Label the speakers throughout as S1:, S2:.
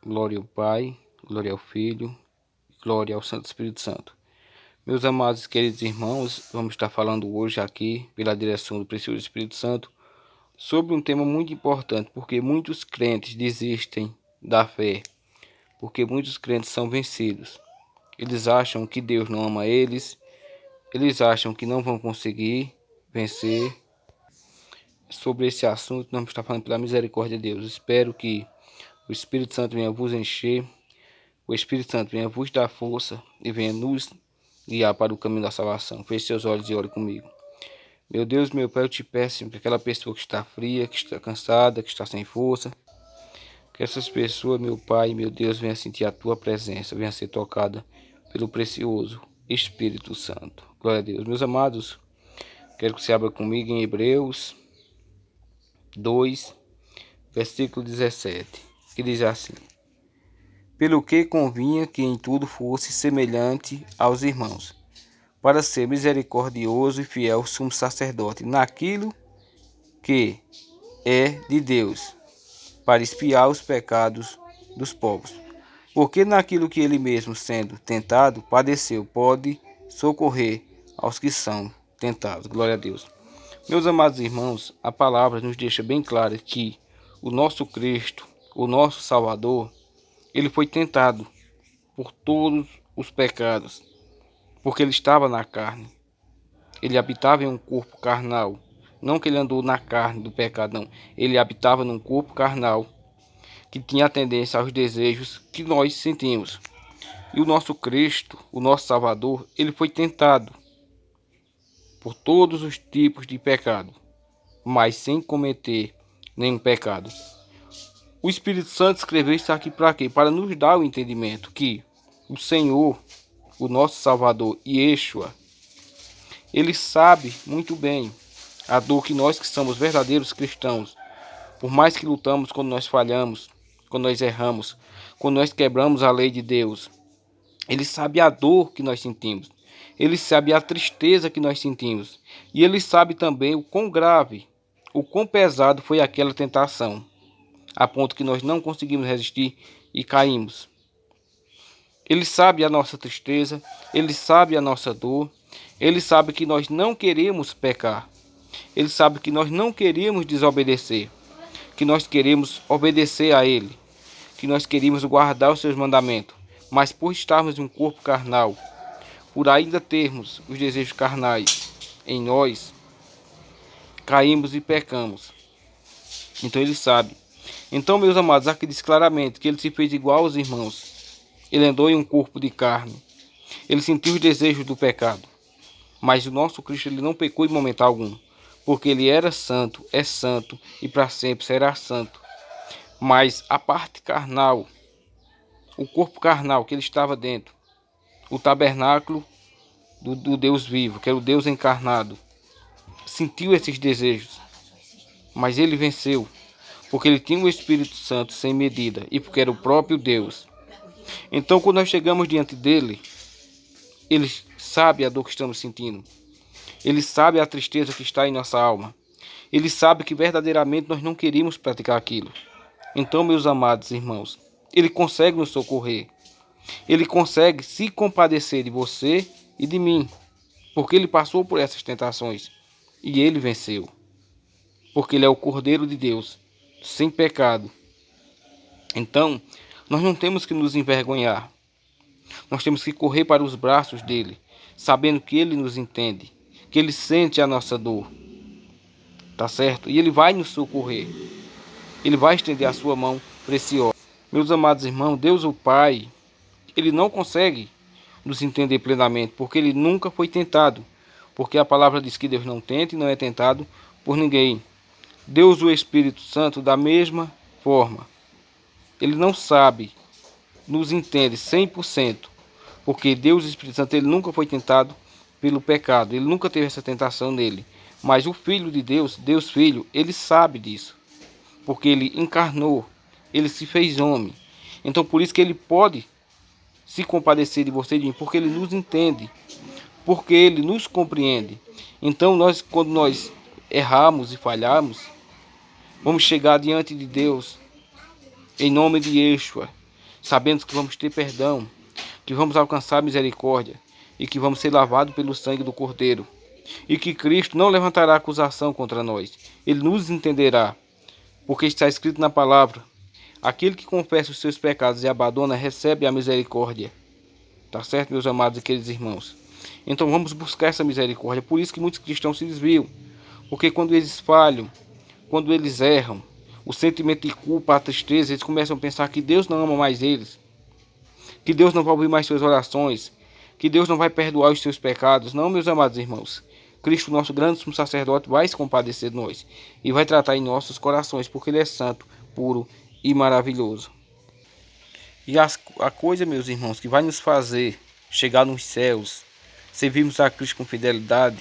S1: Glória ao Pai, glória ao Filho, glória ao Santo Espírito Santo. Meus amados e queridos irmãos, vamos estar falando hoje aqui, pela direção do Precioso Espírito Santo, sobre um tema muito importante, porque muitos crentes desistem da fé, porque muitos crentes são vencidos. Eles acham que Deus não ama eles, eles acham que não vão conseguir vencer. Sobre esse assunto, nós vamos estar falando pela misericórdia de Deus. Espero que o Espírito Santo venha vos encher, o Espírito Santo venha vos dar força e venha nos guiar para o caminho da salvação. Feche seus olhos e ore comigo. Meu Deus, meu Pai, eu te peço que aquela pessoa que está fria, que está cansada, que está sem força, que essas pessoas, meu Pai, meu Deus, venha sentir a tua presença, venha ser tocada pelo precioso Espírito Santo. Glória a Deus. Meus amados, quero que você abra comigo em Hebreus 2, versículo 17, que diz assim: pelo que convinha que em tudo fosse semelhante aos irmãos, para ser misericordioso e fiel sumo sacerdote naquilo que é de Deus, para expiar os pecados dos povos. Porque naquilo que ele mesmo, sendo tentado, padeceu, pode socorrer aos que são tentados. Glória a Deus. Meus amados irmãos, a palavra nos deixa bem claro que o nosso Cristo, o nosso Salvador, ele foi tentado por todos os pecados, porque ele estava na carne. Ele habitava em um corpo carnal. Não que ele andou na carne do pecado, não. Ele habitava num corpo carnal que tinha a tendência aos desejos que nós sentimos. E o nosso Cristo, o nosso Salvador, ele foi tentado por todos os tipos de pecado, mas sem cometer nenhum pecado. O Espírito Santo escreveu isso aqui para quê? Para nos dar o entendimento que o Senhor, o nosso Salvador, Yeshua, ele sabe muito bem a dor que nós que somos verdadeiros cristãos, por mais que lutamos quando nós falhamos, quando nós erramos, quando nós quebramos a lei de Deus, ele sabe a dor que nós sentimos, ele sabe a tristeza que nós sentimos, e ele sabe também o quão grave, o quão pesado foi aquela tentação, a ponto que nós não conseguimos resistir e caímos. Ele sabe a nossa tristeza, ele sabe a nossa dor, ele sabe que nós não queremos pecar, ele sabe que nós não queremos desobedecer, que nós queremos obedecer a ele, que nós queremos guardar os seus mandamentos, mas por estarmos em um corpo carnal, por ainda termos os desejos carnais em nós, caímos e pecamos. Então ele sabe. Então, meus amados, aqui diz claramente que ele se fez igual aos irmãos. Ele andou em um corpo de carne. Ele sentiu os desejos do pecado. Mas o nosso Cristo, ele não pecou em momento algum, porque ele era santo, é santo e para sempre será santo. Mas a parte carnal, o corpo carnal que ele estava dentro, o tabernáculo do Deus vivo, que era o Deus encarnado, sentiu esses desejos, mas ele venceu, porque ele tinha o Espírito Santo sem medida e porque era o próprio Deus. Então, quando nós chegamos diante dele, ele sabe a dor que estamos sentindo, ele sabe a tristeza que está em nossa alma, ele sabe que verdadeiramente nós não queríamos praticar aquilo. Então, meus amados irmãos, ele consegue nos socorrer, ele consegue se compadecer de você e de mim, porque ele passou por essas tentações e ele venceu, porque ele é o Cordeiro de Deus, sem pecado. Então, nós não temos que nos envergonhar, nós temos que correr para os braços dele, sabendo que ele nos entende, que ele sente a nossa dor, tá certo? E ele vai nos socorrer, ele vai estender a sua mão preciosa. Meus amados irmãos, Deus o Pai, ele não consegue nos entender plenamente, porque ele nunca foi tentado, porque a palavra diz que Deus não tenta e não é tentado por ninguém. Deus, o Espírito Santo, da mesma forma, ele não sabe, nos entende 100%, porque Deus, o Espírito Santo, ele nunca foi tentado pelo pecado, ele nunca teve essa tentação nele, mas o Filho de Deus, Deus Filho, ele sabe disso, porque ele encarnou, ele se fez homem, então por isso que ele pode se compadecer de você e de mim, porque ele nos entende, porque ele nos compreende. Então quando nós erramos e falhamos, vamos chegar diante de Deus em nome de Yeshua, sabendo que vamos ter perdão, que vamos alcançar misericórdia e que vamos ser lavados pelo sangue do Cordeiro. E que Cristo não levantará acusação contra nós. Ele nos entenderá, porque está escrito na palavra: aquele que confessa os seus pecados e abandona, recebe a misericórdia. Tá certo, meus amados e queridos irmãos? Então vamos buscar essa misericórdia. Por isso que muitos cristãos se desviam. Porque quando eles falham, quando eles erram, o sentimento de culpa, a tristeza, eles começam a pensar que Deus não ama mais eles, que Deus não vai ouvir mais suas orações, que Deus não vai perdoar os seus pecados. Não, meus amados irmãos. Cristo, nosso grande sumo sacerdote, vai se compadecer de nós e vai tratar em nossos corações, porque Ele é santo, puro e maravilhoso. E a coisa, meus irmãos, que vai nos fazer chegar nos céus, servirmos a Cristo com fidelidade,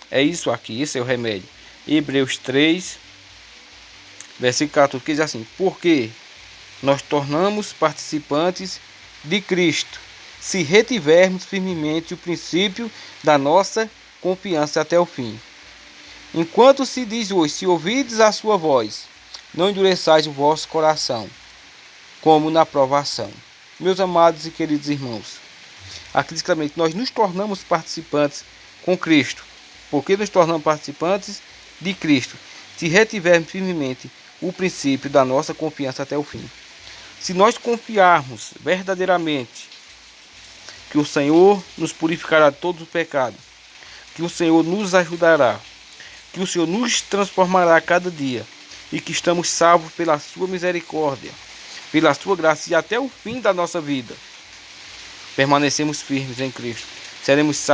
S1: é isso aqui, esse é o remédio. Hebreus 3, versículo 14, que diz assim: porque nós tornamos participantes de Cristo, se retivermos firmemente o princípio da nossa confiança até o fim. Enquanto se diz hoje: se ouvides a sua voz, não endureçais o vosso coração, como na provação. Meus amados e queridos irmãos, aqui diz claramente que nós nos tornamos participantes com Cristo. Porque nos tornamos participantes de Cristo, se retivermos firmemente o princípio da nossa confiança até o fim. Se nós confiarmos verdadeiramente que o Senhor nos purificará de todo o pecado, que o Senhor nos ajudará, que o Senhor nos transformará a cada dia e que estamos salvos pela sua misericórdia, pela sua graça e até o fim da nossa vida, permanecemos firmes em Cristo, seremos salvos.